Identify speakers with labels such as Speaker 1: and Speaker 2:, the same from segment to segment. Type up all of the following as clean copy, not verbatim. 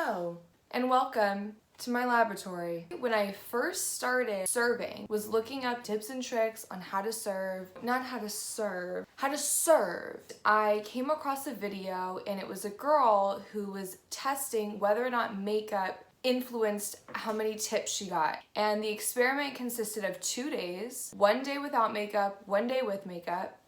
Speaker 1: Hello and welcome to my laboratory. When I first started serving, was looking up tips and tricks on how to serve. I came across a video and it was a girl who was testing whether or not makeup influenced how many tips she got. And the experiment consisted of 2 days, 1 day without makeup, 1 day with makeup.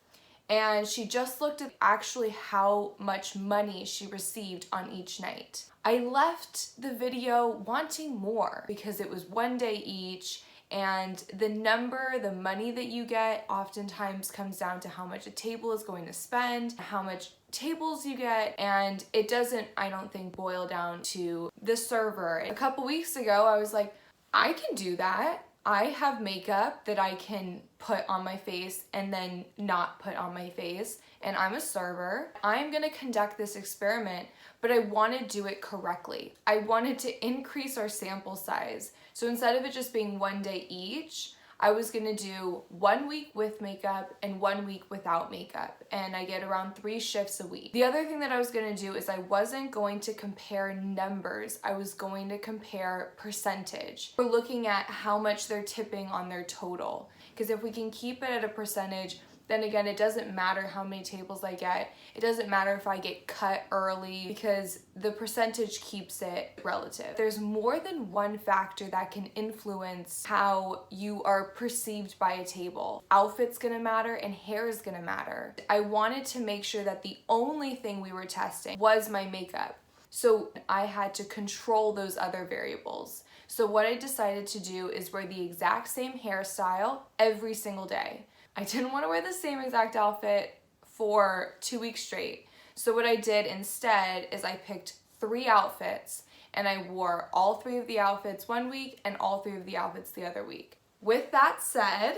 Speaker 1: And she just looked at actually how much money she received on each night. I left the video wanting more because it was 1 day each, and the money that you get oftentimes comes down to how much a table is going to spend, how much tables you get, and it doesn't, I don't think, boil down to the server. A couple weeks ago, I was like, I can do that. I have makeup that I can put on my face and then not put on my face, and I'm a server. I'm gonna conduct this experiment, but I wanna do it correctly. I wanted to increase our sample size. So instead of it just being 1 day each, I was gonna do 1 week with makeup and 1 week without makeup, and I get around 3 shifts a week. The other thing that I was gonna do is I wasn't going to compare numbers, I was going to compare percentage. We're looking at how much they're tipping on their total, because if we can keep it at a percentage, then again, it doesn't matter how many tables I get. It doesn't matter if I get cut early because the percentage keeps it relative. There's more than one factor that can influence how you are perceived by a table. Outfit's gonna matter and hair is gonna matter. I wanted to make sure that the only thing we were testing was my makeup. So I had to control those other variables. So what I decided to do is wear the exact same hairstyle every single day. I didn't want to wear the same exact outfit for 2 weeks straight. So what I did instead is I picked 3 outfits and I wore all 3 of the outfits 1 week and all 3 of the outfits the other week. With that said,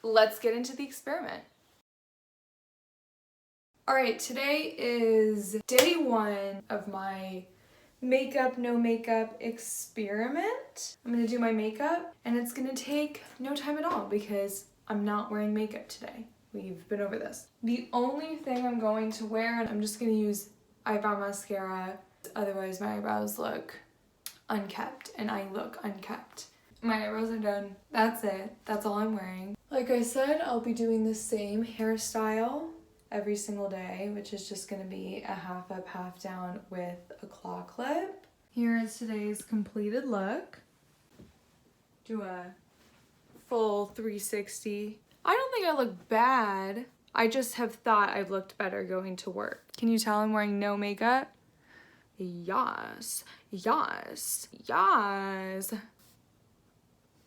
Speaker 1: let's get into the experiment. All right, today is day 1 of my makeup, no makeup experiment. I'm gonna do my makeup and it's gonna take no time at all because I'm not wearing makeup today. We've been over this. The only thing I'm going to wear, and I'm just gonna use eyebrow mascara, otherwise my eyebrows look unkept and I look unkept. My eyebrows are done. That's it. That's all I'm wearing. Like I said, I'll be doing the same hairstyle every single day, which is just gonna be a half up, half down with a claw clip. Here is today's completed look. Do a full 360. I don't think I look bad. I just have thought I've looked better going to work. Can you tell I'm wearing no makeup? Yes, yes, yes.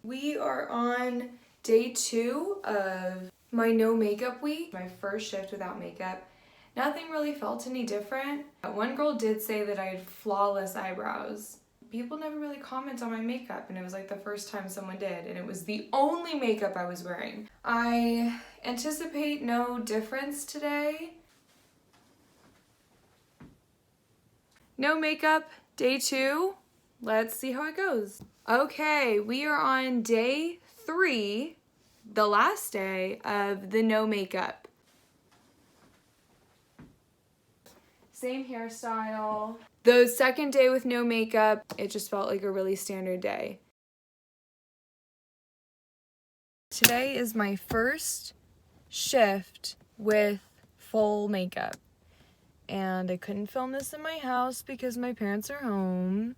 Speaker 1: We are on day 2 of my no makeup week, my first shift without makeup. Nothing really felt any different. One girl did say that I had flawless eyebrows. People never really comment on my makeup, and it was like the first time someone did, and it was the only makeup I was wearing. I anticipate no difference today. No makeup, day 2. Let's see how it goes. Okay, we are on day 3, the last day of the no makeup. Same hairstyle. The second day with no makeup, it just felt like a really standard day. Today is my first shift with full makeup. And I couldn't film this in my house because my parents are home.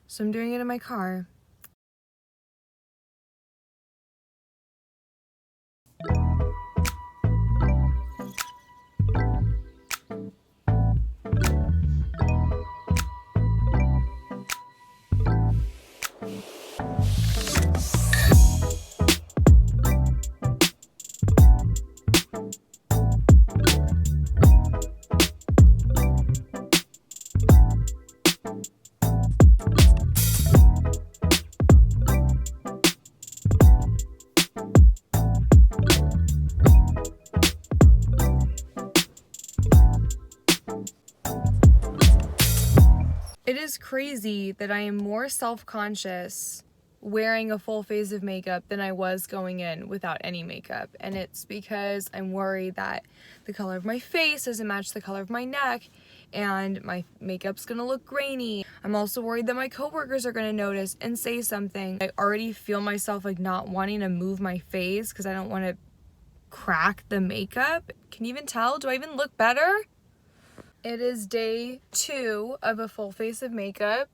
Speaker 1: So I'm doing it in my car. It is crazy that I am more self-conscious wearing a full face of makeup than I was going in without any makeup. And it's because I'm worried that the color of my face doesn't match the color of my neck. and my makeup's gonna look grainy. I'm also worried that my coworkers are gonna notice and say something. I already feel myself like not wanting to move my face because I don't want to crack the makeup. Can you even tell? Do I even look better? It is day 2 of a full face of makeup.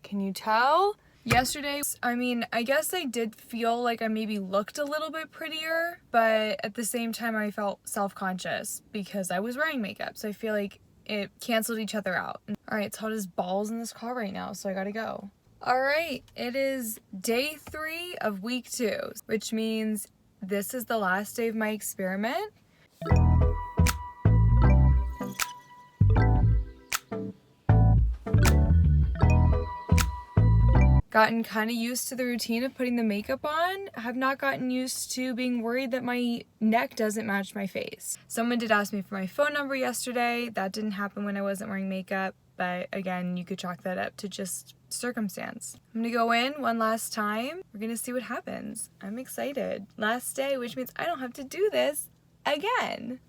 Speaker 1: Can you tell? Yesterday, I mean, I guess I did feel like I maybe looked a little bit prettier, but at the same time I felt self-conscious because I was wearing makeup. So I feel like it canceled each other out. All right, it's hot as balls in this car right now, so I gotta go. All right, it is day 3 of week 2, which means this is the last day of my experiment. Gotten kind of used to the routine of putting the makeup on. I have not gotten used to being worried that my neck doesn't match my face. Someone did ask me for my phone number yesterday. That didn't happen when I wasn't wearing makeup, but again, you could chalk that up to just circumstance. I'm gonna go in one last time. We're gonna see what happens. I'm excited. Last day, which means I don't have to do this again.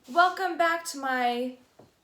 Speaker 1: Welcome back to my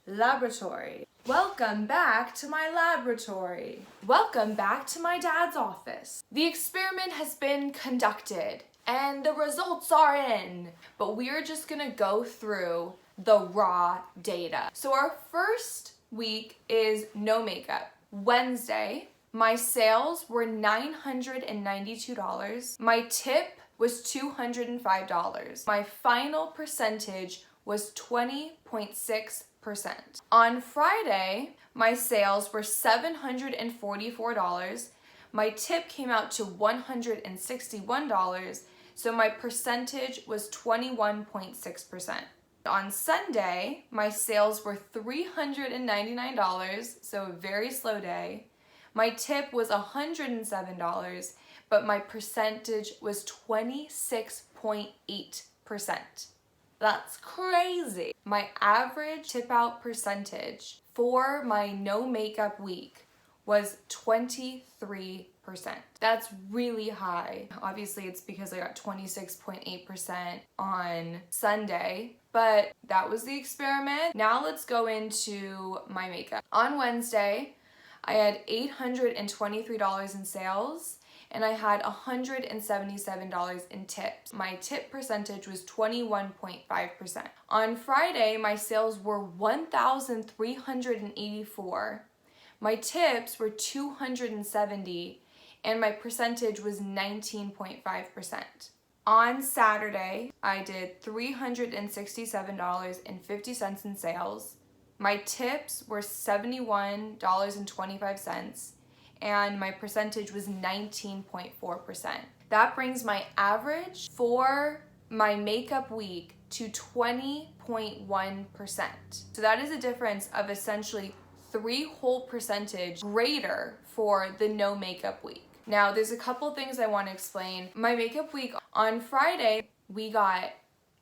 Speaker 1: laboratory. Welcome back to my laboratory. Welcome back to my dad's office. The experiment has been conducted and the results are in, but we are just gonna go through the raw data. So our first week is no makeup. Wednesday, my sales were $992. My tip was $205. My final percentage was 20.6%. On Friday, my sales were $744. My tip came out to $161, so my percentage was 21.6%. On Sunday, my sales were $399, so a very slow day. My tip was $107, but my percentage was 26.8%. That's crazy. My average tip out percentage for my no makeup week was 23%. That's really high. Obviously it's because I got 26.8% on Sunday, but that was the experiment. Now let's go into my makeup. On Wednesday, I had $823 in sales and I had $177 in tips. My tip percentage was 21.5%. On Friday, my sales were $1,384. My tips were $270, and my percentage was 19.5%. On Saturday, I did $367.50 in sales. My tips were $71.25. And my percentage was 19.4%. That brings my average for my makeup week to 20.1%. So that is a difference of essentially 3 whole percentage greater for the no makeup week. Now, there's a couple things I want to explain. My makeup week on Friday, we got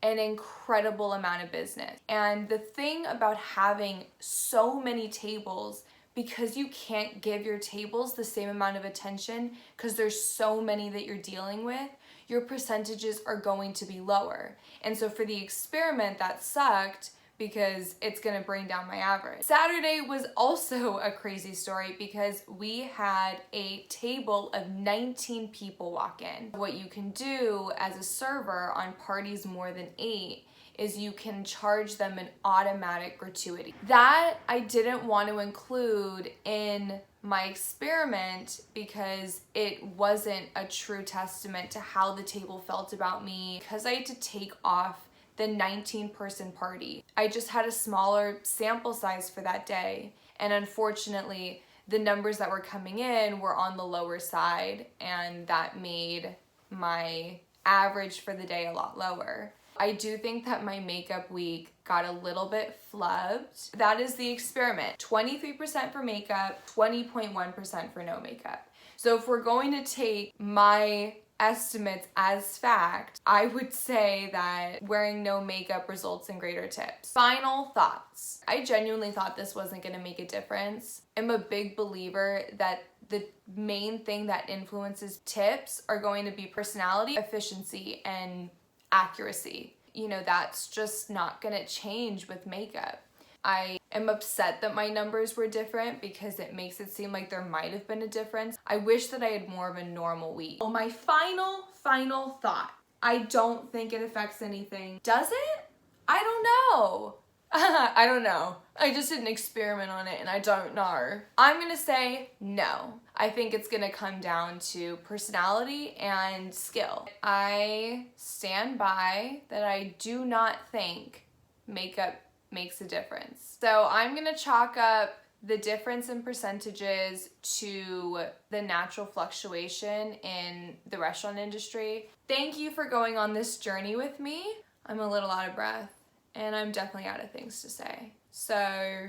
Speaker 1: an incredible amount of business. And the thing about having so many tables, because you can't give your tables the same amount of attention because there's so many that you're dealing with, your percentages are going to be lower. And so for the experiment, that sucked because it's gonna bring down my average. Saturday was also a crazy story because we had a table of 19 people walk in. What you can do as a server on parties more than 8 is you can charge them an automatic gratuity. That I didn't want to include in my experiment because it wasn't a true testament to how the table felt about me, because I had to take off the 19-person party. I just had a smaller sample size for that day, and unfortunately the numbers that were coming in were on the lower side, and that made my average for the day a lot lower. I do think that my makeup week got a little bit flubbed. That is the experiment. 23% for makeup, 20.1% for no makeup. So if we're going to take my estimates as fact, I would say that wearing no makeup results in greater tips. Final thoughts. I genuinely thought this wasn't gonna make a difference. I'm a big believer that the main thing that influences tips are going to be personality, efficiency, and accuracy. You know, that's just not gonna change with makeup. I am upset that my numbers were different because it makes it seem like there might have been a difference. I wish that I had more of a normal week. Well, my final thought. I don't think it affects anything. Does it? I don't know. I don't know. I just did an experiment on it and I don't know. I'm gonna say no. I think it's gonna come down to personality and skill. I stand by that I do not think makeup makes a difference. So I'm gonna chalk up the difference in percentages to the natural fluctuation in the restaurant industry. Thank you for going on this journey with me. I'm a little out of breath and I'm definitely out of things to say. So,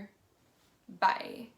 Speaker 1: bye.